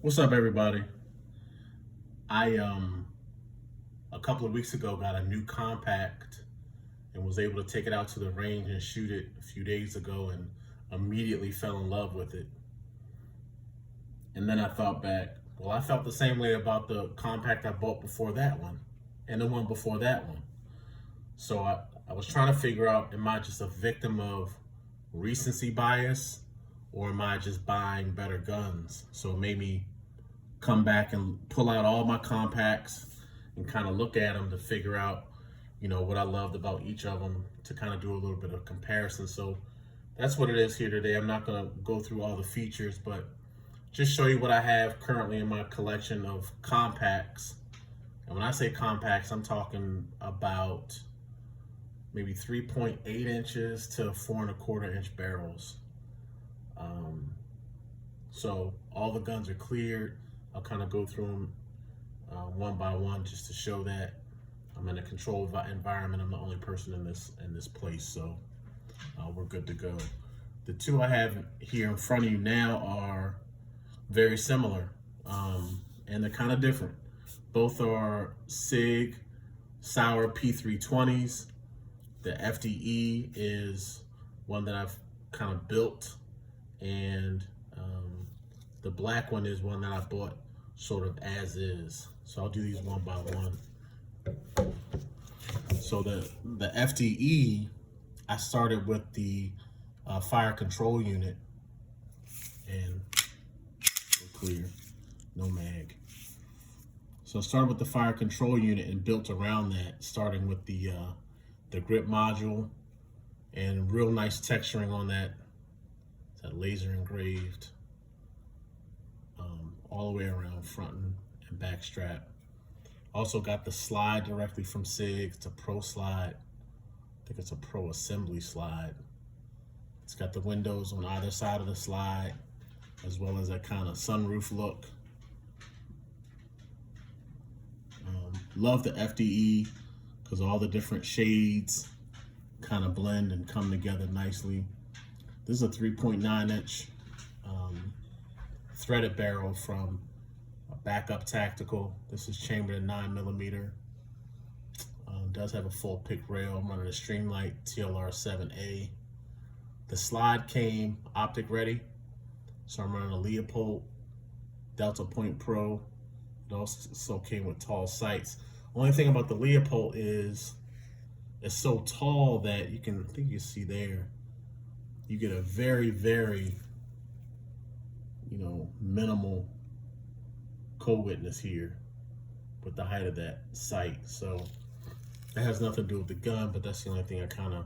What's up, everybody? I a couple of weeks ago got a new compact and was able to take it out to the range and shoot it a few days ago and immediately fell in love with it. And then I thought back, well, I felt the same way about the compact I bought before that one and the one before that one. So I was trying to figure out, am I just a victim of recency bias or am I just buying better guns? So it made me come back and pull out all my compacts and kind of look at them to figure out, what I loved about each of them to kind of do a little bit of comparison. So that's what it is here today. I'm not going to go through all the features, but just show you what I have currently in my collection of compacts. And when I say compacts, I'm talking about maybe 3.8 inches to 4.25 inch barrels. So all the guns are cleared. I'll kind of go through them one by one just to show that I'm in a controlled environment. I'm the only person in this place, so we're good to go. The two I have here in front of you now are very similar, and they're kind of different. Both are SIG Sauer P320s. The FDE is one that I've kind of built, and the black one is one that I bought sort of as is. So I'll do these one by one. So the FDE, I started with the fire control unit, and we're clear, no mag. So I started with the fire control unit and built around that, starting with the grip module and real nice texturing on that. It's that laser engraved all the way around front and back strap. Also got the slide directly from SIG. It's a Pro slide. I think it's a Pro assembly slide. It's got the windows on either side of the slide, as well as that kind of sunroof look. Love the FDE because all the different shades kind of blend and come together nicely. This is a 3.9 inch threaded barrel from a Backup Tactical. This is chambered in 9mm. Does have a full pick rail. I'm running a Streamlight TLR7A. The slide came optic ready, so I'm running a Leopold Delta Point Pro. It also came with tall sights. Only thing about the Leopold is it's so tall that I think you see there, you get a very, very, minimal co-witness here with the height of that sight. So that has nothing to do with the gun, but that's the only thing I kind of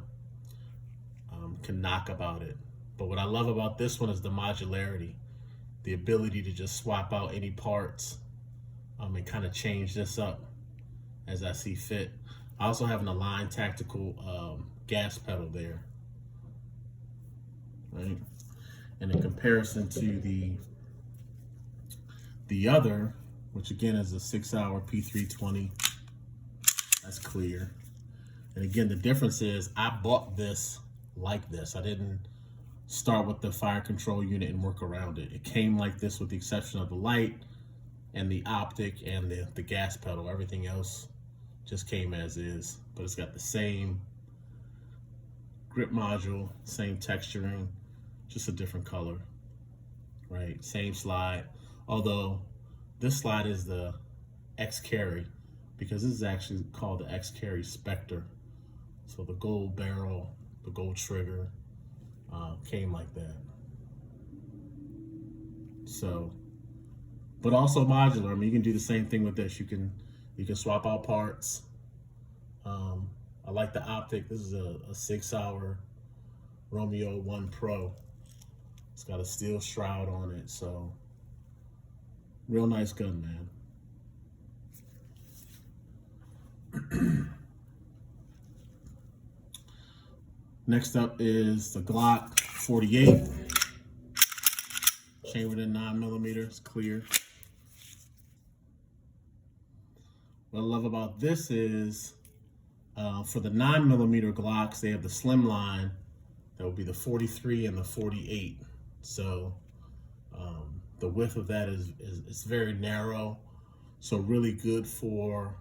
can knock about it. But what I love about this one is the modularity, the ability to just swap out any parts and kind of change this up as I see fit. I also have an Align tactical gas pedal there, right? And in comparison to the other, which again is a 6 Sauer P320, that's clear. And again, the difference is I bought this like this. I didn't start with the fire control unit and work around it. It came like this with the exception of the light and the optic and the gas pedal. Everything else just came as is, but it's got the same grip module, same texturing, just a different color, right? Same slide, although this slide is the X-Carry, because this is actually called the X-Carry Spectre. So the gold barrel, the gold trigger came like that. So, but also modular. I mean, you can do the same thing with this. You can swap out parts. I like the optic. This is a 6 Sauer Romeo 1 Pro. It's got a steel shroud on it, so real nice gun, man. Next up is the Glock 48, chambered in 9mm. It's clear. What I love about this is for the 9mm Glocks, they have the slim line. That would be the 43 and the 48. So The width of that is very narrow, so really good for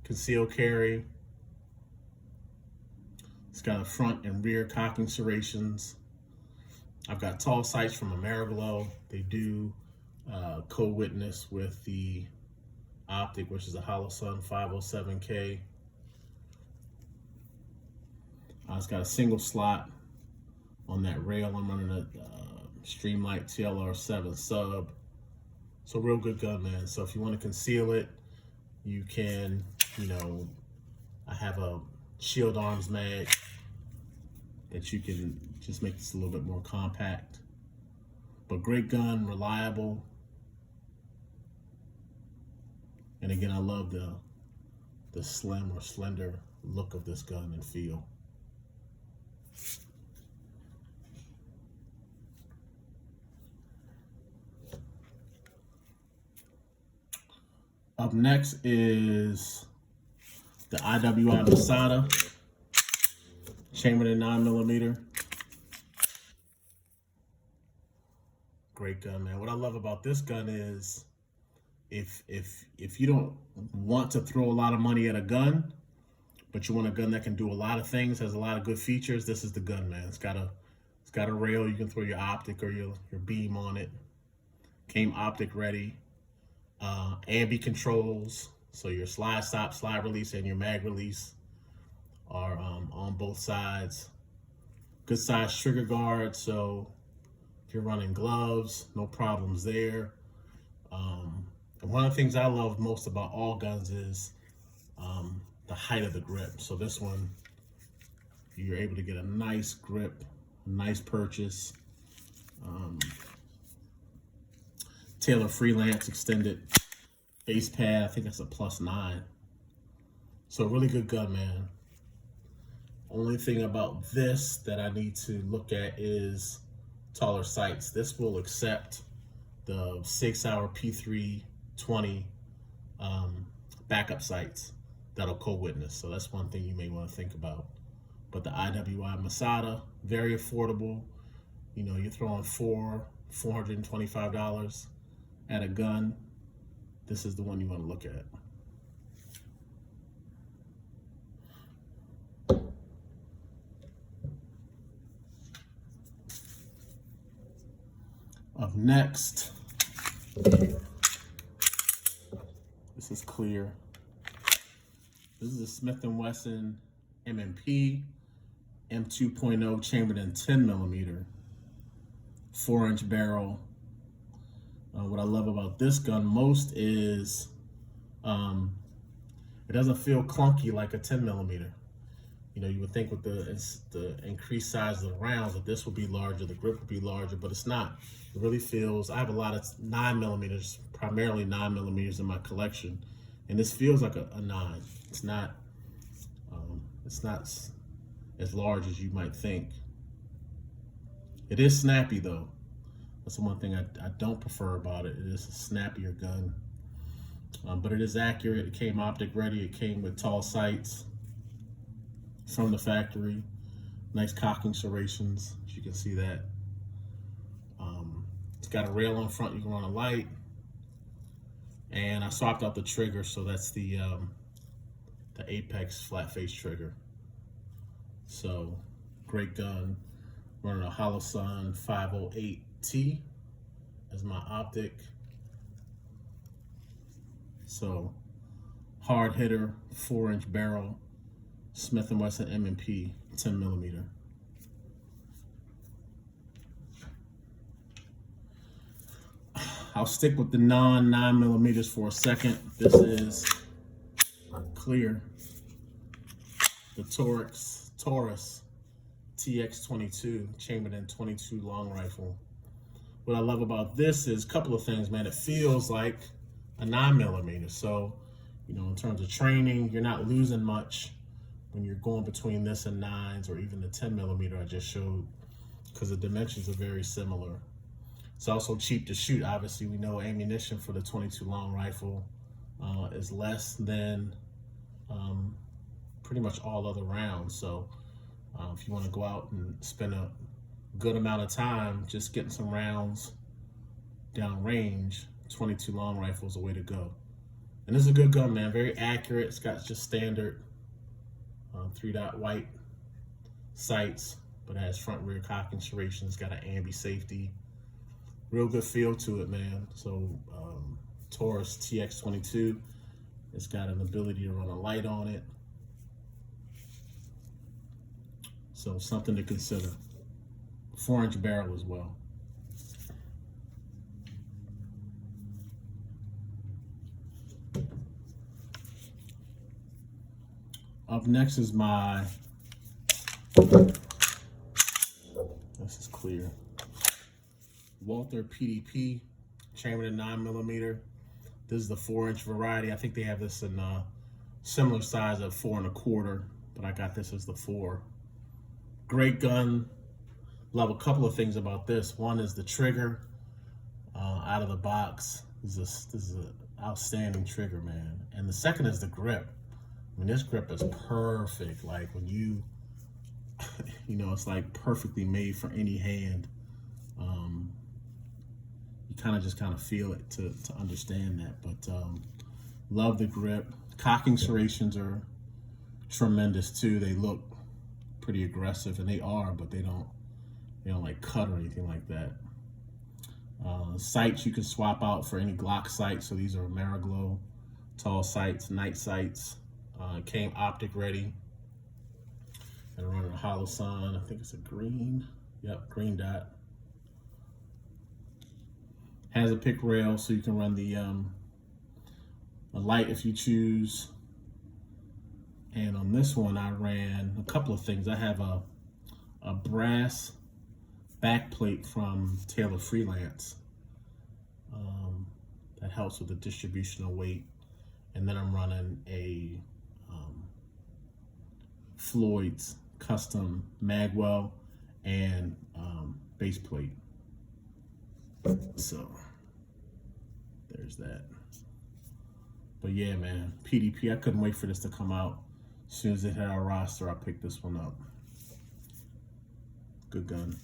concealed carry. It's got a front and rear cocking serrations. I've got tall sights from Ameriglow. They do co-witness with the optic, which is a Holosun 507K. It's got a single slot on that rail. I'm running a Streamlight TLR7 sub. So real good gun, man. So if you want to conceal it, you can, I have a shield arms mag that you can just make this a little bit more compact. But great gun, reliable. And again, I love the slim or slender look of this gun and feel. Up next is the IWI Masada, chambered in 9mm. Great gun, man. What I love about this gun is if you don't want to throw a lot of money at a gun, but you want a gun that can do a lot of things, has a lot of good features, this is the gun, man. It's got a rail. You can throw your optic or your beam on it. Came optic ready. Ambi controls, so your slide stop, slide release, and your mag release are on both sides. Good size trigger guard, so if you're running gloves, no problems there. And one of the things I love most about all guns is the height of the grip. So this one, you're able to get a nice grip, a nice purchase. Taylor Freelance extended base pad, I think that's a +9. So really good gun, man. Only thing about this that I need to look at is taller sights. This will accept the 6-hour P320 backup sights that'll co-witness. So that's one thing you may want to think about. But the IWI Masada, very affordable. You're throwing $425 at a gun. This is the one you want to look at. Up next, this is clear. This is a Smith & Wesson M&P M2.0 chambered in 10mm, 4-inch barrel. What I love about this gun most is it doesn't feel clunky like a 10mm. You would think with the increased size of the rounds that this would be larger, the grip would be larger, but it's not. It really feels, I have a lot of 9mm, primarily 9mm in my collection, and this feels like a 9. It's not as large as you might think. It is snappy though. That's the one thing I don't prefer about it. It is a snappier gun, but it is accurate. It came optic ready. It came with tall sights from the factory. Nice cocking serrations, as you can see that. It's got a rail on front. You can run a light, and I swapped out the trigger, so that's the Apex flat face trigger. So great gun. Running a Holosun 508T as my optic. So hard hitter, 4-inch barrel, Smith & Wesson M&P 10mm. I'll stick with the non-9mm for a second. This is clear. The Taurus TX22 chambered in 22 long rifle. What I love about this is a couple of things, man. It feels like a 9mm. So, in terms of training, you're not losing much when you're going between this and 9s or even the 10mm I just showed, because the dimensions are very similar. It's also cheap to shoot. Obviously, we know ammunition for the 22 long rifle is less than pretty much all other rounds. So if you want to go out and spend a good amount of time just getting some rounds downrange, 22 long rifle is the way to go. And this is a good gun, man. Very accurate. It's got just standard 3-dot white sights, but it has front rear cocking serration. It's got an ambi safety. Real good feel to it, man. So Taurus TX22. It's got an ability to run a light on it. So something to consider. 4-inch barrel as well. Up next is my, this is clear, Walther PDP, chambered in 9mm. This is the 4-inch variety. I think they have this in similar size of 4 1/4, but I got this as the 4. Great gun. Love a couple of things about this. One is the trigger out of the box. This is an outstanding trigger, man. And the second is the grip. I mean, this grip is perfect. Like when you know, it's like perfectly made for any hand. You kind of feel it to understand that. But love the grip. Cocking serrations are tremendous too. They look pretty aggressive, and they are, but they don't like cut or anything like that. Sights you can swap out for any Glock sights. So these are Mariglow tall sights, night sights. Came optic ready. And running a Holosun. I think it's a green. Yep, green dot. Has a pick rail, so you can run the light if you choose. And on this one, I ran a couple of things. I have a brass backplate from Taylor Freelance that helps with the distributional weight. And then I'm running a Floyd's custom magwell and base plate. So there's that. But yeah, man, PDP, I couldn't wait for this to come out. As soon as it hit our roster, I picked this one up. Good gun.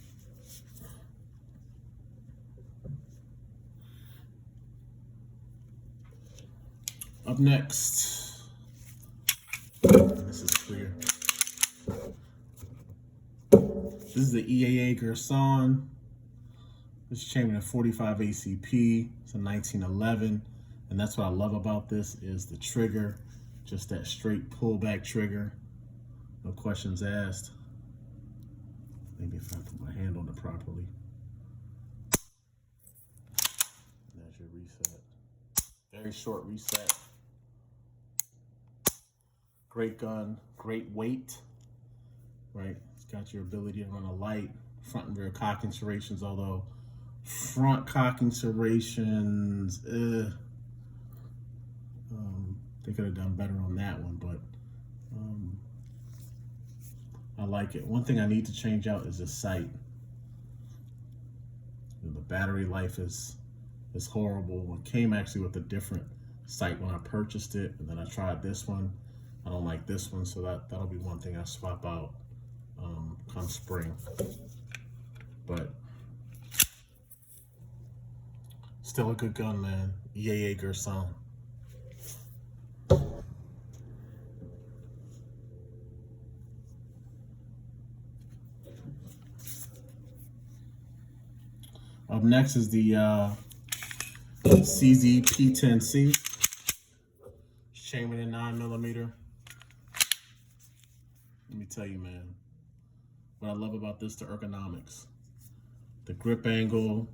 Up next, this is clear. This is the EAA Gerson. This is chambered in 45 ACP. It's a 1911. And that's what I love about this is the trigger. Just that straight pullback trigger. No questions asked. Maybe if I put my hand on it properly. There's your reset. Very short reset. Great gun, great weight, right? It's got your ability to run a light, front and rear cocking serrations, although front cocking serrations, they could have done better on that one, but I like it. One thing I need to change out is the sight. The battery life is horrible. It came actually with a different sight when I purchased it, and then I tried this one. I don't like this one, so that'll be one thing I swap out come spring. But still a good gun, man. EAA Gerson. Up next is the CZ P10C. Chambered in 9mm. Let me tell you, man, what I love about this, the ergonomics, the grip angle,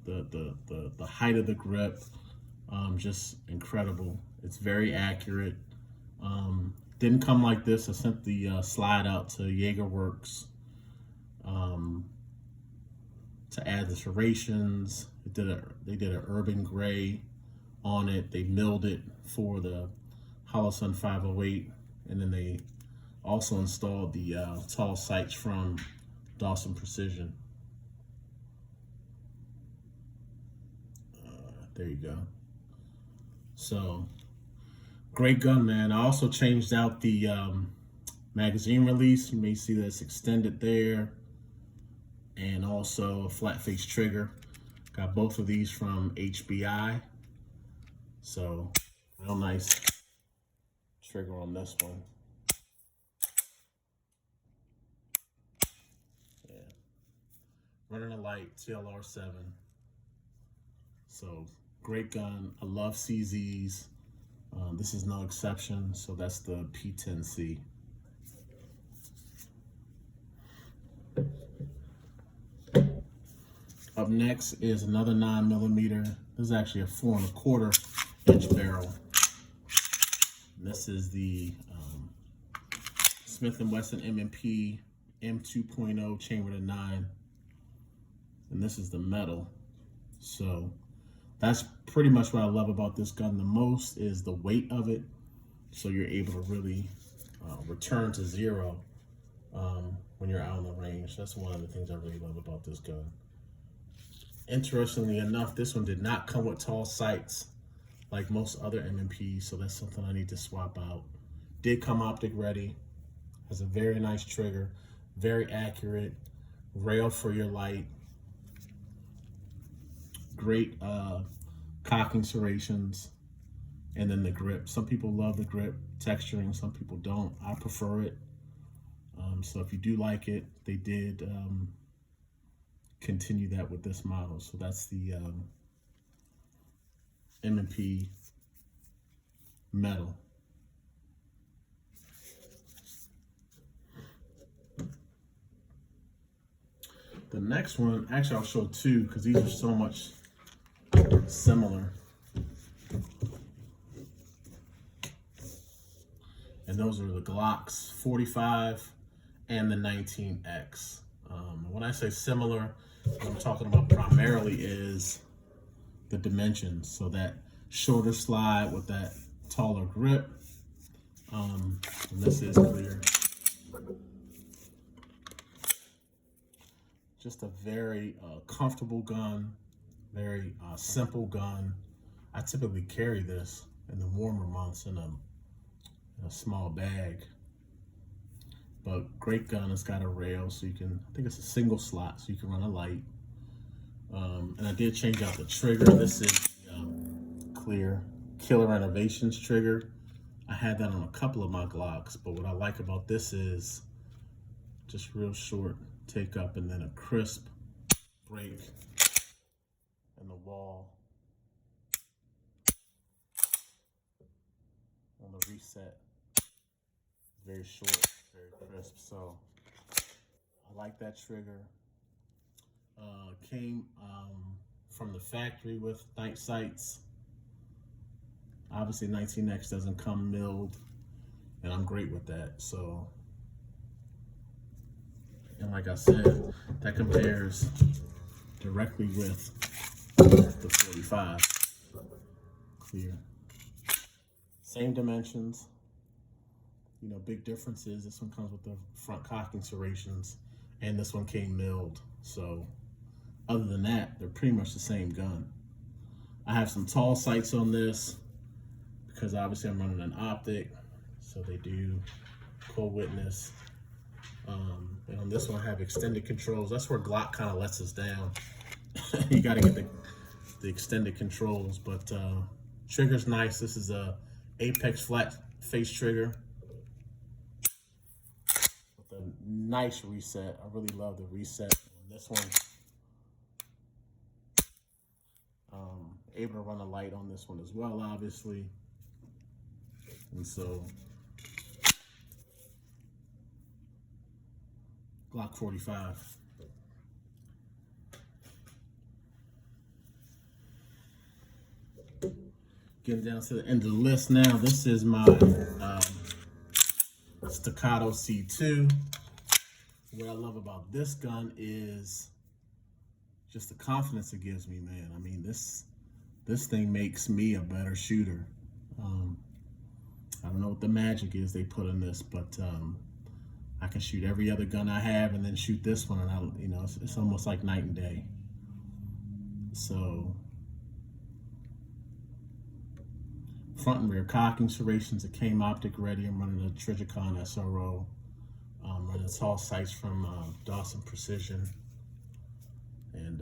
the height of the grip, just incredible. It's very accurate. Didn't come like this. I sent the slide out to JagerWorks to add the serrations. They did an urban gray on it. They milled it for the Holosun 508, and then they also installed the tall sights from Dawson Precision. There you go. So, great gun, man. I also changed out the magazine release. You may see that it's extended there, and also a flat face trigger. Got both of these from HBI. So real nice trigger on this one. Yeah. Running a light TLR7. So great gun. I love CZs. This is no exception. So that's the P10C. Up next is another 9mm. This is actually a 4 1/4 inch barrel. And this is the Smith & Wesson M&P M2.0 chambered in 9. And this is the metal. So that's pretty much what I love about this gun the most, is the weight of it. So you're able to really return to zero when you're out on the range. That's one of the things I really love about this gun. Interestingly enough, this one did not come with tall sights like most other M&Ps, so that's something I need to swap out. Did come optic ready, has a very nice trigger, very accurate, rail for your light, great cocking serrations, and then the grip. Some people love the grip texturing, some people don't. I prefer it. So if you do like it, they did continue that with this model. So that's the M&P metal. The next one, actually I'll show two because these are so much similar. And those are the Glocks 45 and the 19X. When I say similar, what I'm talking about primarily is the dimensions. So that shorter slide with that taller grip. And this is clear. Just a very comfortable gun, very simple gun. I typically carry this in the warmer months in a small bag. But great gun. It's got a rail, so you can, I think it's a single slot, so you can run a light. And I did change out the trigger. This is clear Killer Innovations trigger. I had that on a couple of my Glocks, but what I like about this is just real short take up and then a crisp break in the wall on the reset. Very short, very crisp. So I like that trigger. Came from the factory with night sights. Obviously 19X doesn't come milled, and I'm great with that. So, and like I said, that compares directly with the 45. Clear. Same dimensions. You know, big differences. This one comes with the front cocking serrations, and this one came milled. So other than that, they're pretty much the same gun. I have some tall sights on this because obviously I'm running an optic, so they do cold witness. And on this one I have extended controls. That's where Glock kind of lets us down. You got to get the extended controls, but trigger's nice. This is a Apex flat face trigger with a nice reset. I really love the reset on this one. Able to run a light on this one as well, obviously. And so Glock 45. Getting down to the end of the list now. This is my Staccato C2. What I love about this gun is just the confidence it gives me, man. I mean, this thing makes me a better shooter. I don't know what the magic is they put in this, but I can shoot every other gun I have and then shoot this one, and you know, it's almost like night and day. So front and rear cocking serrations, it came optic ready. I'm running a Trijicon SRO. Running tall sights from Dawson Precision, and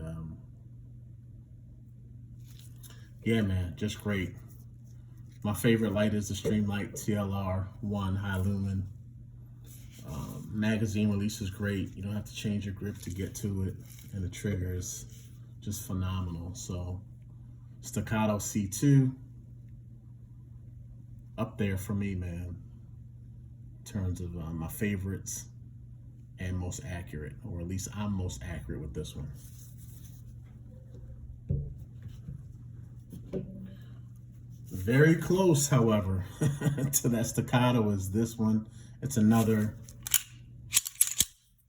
Yeah, man, just great. My favorite light is the Streamlight TLR1 High Lumen. Magazine release is great. You don't have to change your grip to get to it, and the trigger is just phenomenal. So Staccato C2 up there for me, man, in terms of my favorites and most accurate, or at least I'm most accurate with this one. Very close, however, to that Staccato is this one. It's another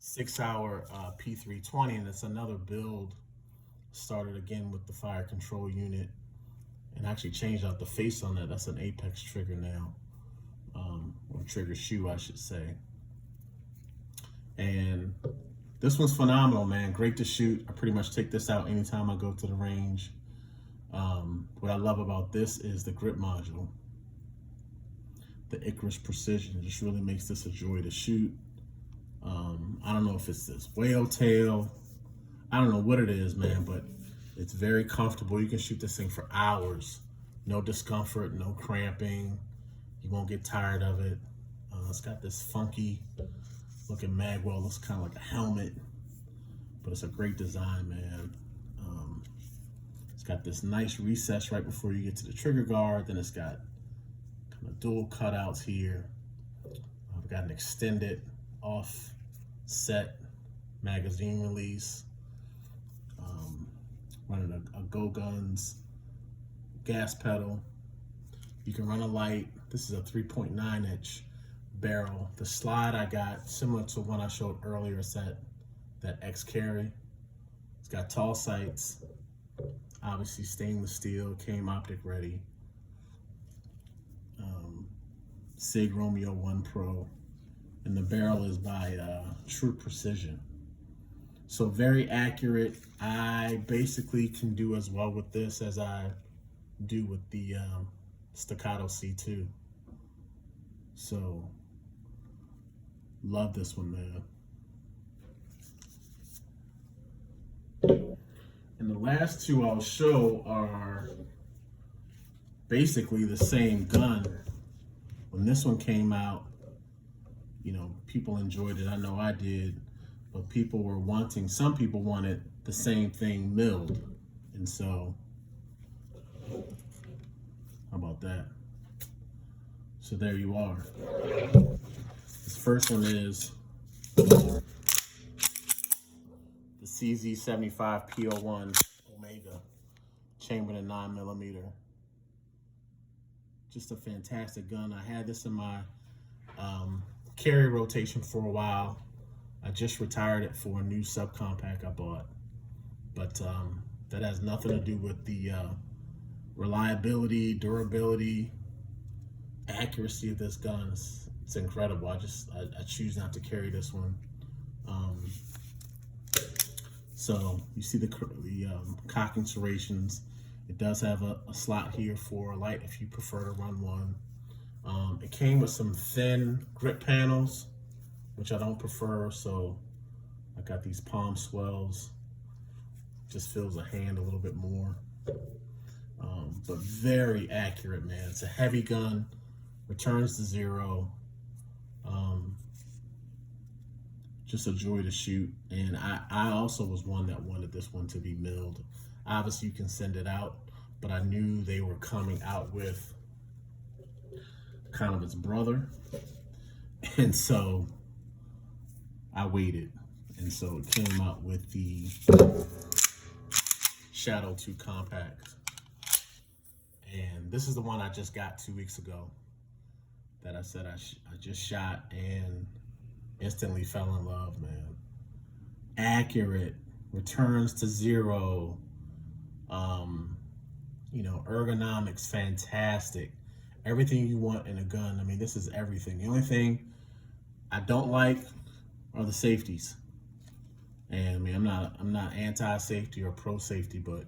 6-hour P320, and it's another build. Started again with the fire control unit, and actually changed out the face on that. That's an Apex trigger now, or trigger shoe, I should say. And this one's phenomenal, man. Great to shoot. I pretty much take this out anytime I go to the range. What I love about this is the grip module. The Icarus Precision just really makes this a joy to shoot. I don't know if it's this whale tail. I don't know what it is, man, but it's very comfortable. You can shoot this thing for hours. No discomfort, no cramping. You won't get tired of it. It's got this funky looking magwell. Looks kind of like a helmet, but it's a great design, man. It's got this nice recess right before you get to the trigger guard. Then it's got kind of dual cutouts here. I've got an extended offset magazine release. Running a Go Guns gas pedal. You can run a light. This is a 3.9 inch barrel. The slide I got, similar to one I showed earlier, is that X Carry. It's got tall sights, obviously stainless steel, came optic ready. Sig Romeo 1 Pro, and the barrel is by True Precision. So very accurate. I basically can do as well with this as I do with the Staccato C2. So love this one, man. And the last two I'll show are basically the same gun. When this one came out, you know, people enjoyed it. I know I did, but people were wanting, some people wanted the same thing milled. And so, how about that? So there you are. This first one is the CZ75 P01 Omega, chambered in 9mm. Just a fantastic gun. I had this in my carry rotation for a while. I just retired it for a new subcompact I bought. But that has nothing to do with the reliability, durability, accuracy of this gun. It's incredible. I choose not to carry this one. So you see the cocking serrations. It does have a slot here for a light if you prefer to run one. It came with some thin grip panels, which I don't prefer, so I got these palm swells. Just fills the hand a little bit more. But very accurate, man. It's a heavy gun, returns to zero. Just a joy to shoot. And I also was one that wanted this one to be milled. Obviously you can send it out, but I knew they were coming out with kind of its brother. And so I waited. And so it came out with the Shadow 2 Compact. And this is the one I just got 2 weeks ago that I said I just shot and instantly fell in love, man. Accurate, returns to zero, you know, ergonomics, fantastic. Everything you want in a gun. I mean, this is everything. The only thing I don't like are the safeties. And I mean, I'm not anti-safety or pro-safety, but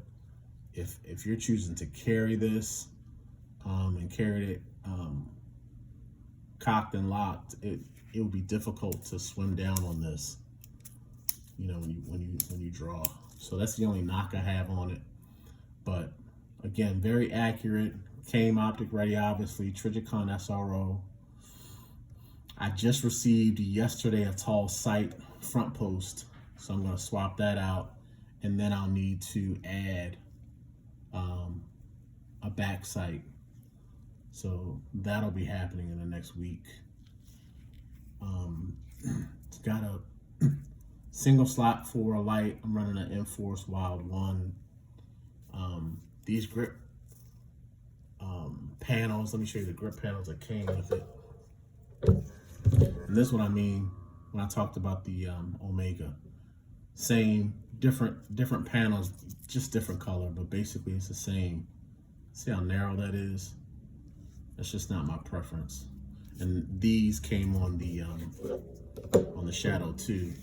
if you're choosing to carry this and carry it cocked and locked, it would be difficult to swim down on this, you know, when you draw. So that's the only knock I have on it. But Again, very accurate. Came optic ready, obviously. Trijicon SRO. I just received yesterday a tall sight front post, so I'm going to swap that out, and then I'll need to add a back sight. So that'll be happening in the next week. It's got a single slot for a light. I'm running an Enforce Wild 1. These grip panels, let me show you the grip panels that came with it. And this is what I mean when I talked about the Omega. Same, different panels, just different color, but basically it's the same. See how narrow that is? That's just not my preference. And these came on the Shadow too,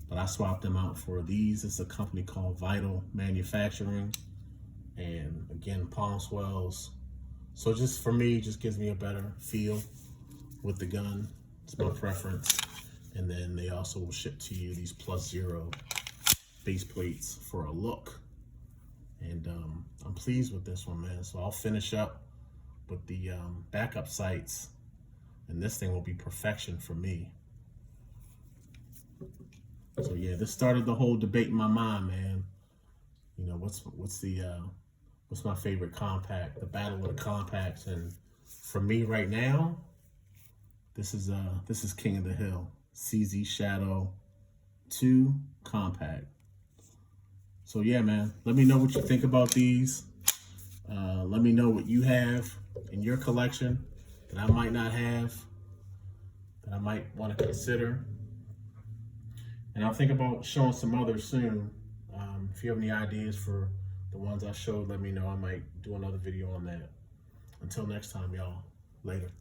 but I swapped them out for these. It's a company called Vital Manufacturing, and again, palm swells. So just for me, just gives me a better feel with the gun. It's my preference. And then they also will ship to you these +0 base plates for a look. And I'm pleased with this one, man. So I'll finish up with the backup sights, and this thing will be perfection for me. So yeah, this started the whole debate in my mind, man. You know, what's my favorite compact? The battle of the compacts, and for me right now, this is King of the Hill, CZ Shadow 2 compact. So yeah, man, let me know what you think about these. Let me know what you have in your collection that I might not have, that I might want to consider. And I'll think about showing some others soon. If you have any ideas for the ones I showed, let me know. I might do another video on that. Until next time, y'all. Later.